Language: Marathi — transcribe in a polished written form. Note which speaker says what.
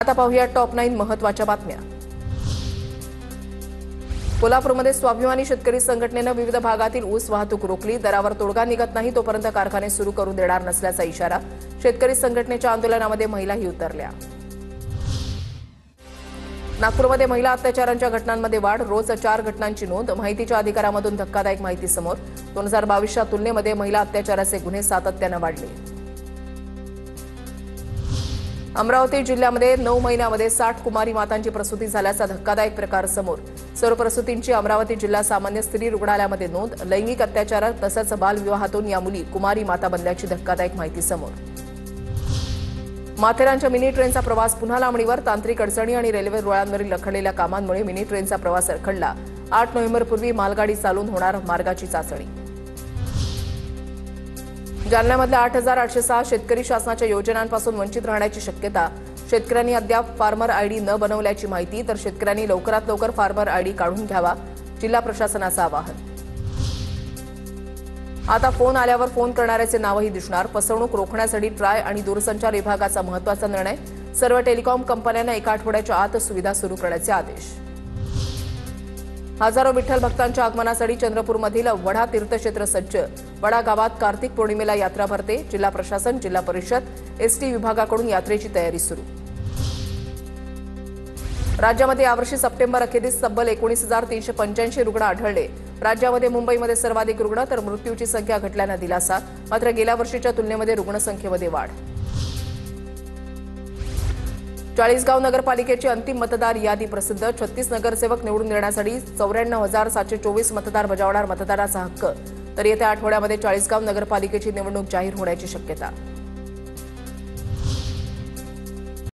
Speaker 1: आता पाहूया टॉप 9 महत्त्वाच्या बातम्या। कोल्हापूरमध्ये स्वाभिमानी शेतकरी संघटनेने विविध भागातील ऊस वाहतूक रोखली। दरावर तोडगा निघत नाही तोपर्यंत कारखाने सुरू करू देणार नसल्याचा इशारा। शेतकरी संघटनेच्या आंदोलनामध्ये महिलाही उतरल्या। नागपूरमध्ये महिला अत्याचारांच्या घटनांमध्ये वाढ, रोज 4 घटनांची नोंद। माहितीच्या अधिकारामधून धक्कादायक माहिती समोर। 2022च्या तुलनेमध्ये महिला अत्याचाराचे गुन्हे सातत्याने वाढले। अमरावती जिल्ह्यामध्ये 9 महिन्यामध्ये 60 कुमारी मातांची प्रसूती झाल्याचा धक्कादायक प्रकार समोर। सर्व प्रसूतींची अमरावती जिल्हा सामान्य स्त्री रुग्णालयामध्ये नोंद। लैंगिक अत्याचार तसंच बालविवाहातून या मुली कुमारी माता बनल्याची धक्कादायक माहिती समोर। माथेरानच्या मिनी ट्रेनचा प्रवास पुन्हा लांबणीवर। तांत्रिक अडचणी आणि रेल्वे रुळांवरील रखडलेल्या कामांमुळे मिनी ट्रेनचा प्रवास रखडला। 8 नोव्हेंबरपूर्वी मालगाडी चालून होणार मार्गाची चाचणी। जालन्यामधल्या 8,806 शेतकरी शासनाच्या योजनांपासून वंचित राहण्याची शक्यता। शेतकऱ्यांनी अद्याप फार्मर आयडी न बनवल्याची माहिती, तर शेतकऱ्यांनी लवकरात लवकर फार्मर आयडी काढून घ्यावा, जिल्हा प्रशासनाचं आवाहन। आता फोन आल्यावर फोन करणाऱ्याचे नावही दिसणार। फसवणूक रोखण्यासाठी ट्राय आणि दूरसंचार विभागाचा महत्त्वाचा निर्णय। सर्व टेलिकॉम कंपन्यांना 1 आठवड्याच्या आत सुविधा सुरू करण्याचे आदेश। हजारो विठ्ठल भक्तांच्या आगमनासाठी चंद्रपूरमधील वडा तीर्थक्षेत्र सज्ज। वडा गावात कार्तिक पौर्णिमेला यात्रा भरते। जिल्हा प्रशासन, जिल्हा परिषद, एसटी विभागाकडून यात्रेची तयारी सुरू। राज्यामध्ये यावर्षी सप्टेंबर अखेरीस तब्बल 19,385 रुग्ण आढळले। राज्यामध्ये मुंबईमध्ये सर्वाधिक रुग्ण, तर मृत्यूची संख्या घटल्याने दिलासा। मात्र गेल्या वर्षीच्या तुलनेमध्ये रुग्णसंख्येमध्ये वाढ। चाळीसगाव नगरपालिकेची अंतिम मतदार यादी प्रसिद्ध। 36 नगरसेवक निवडून देण्यासाठी 94,724 मतदार बजावणार मतदाराचा हक्क। तर येत्या आठवड्यामध्ये चाळीसगाव नगरपालिकेची निवडणूक जाहीर होण्याची शक्यता।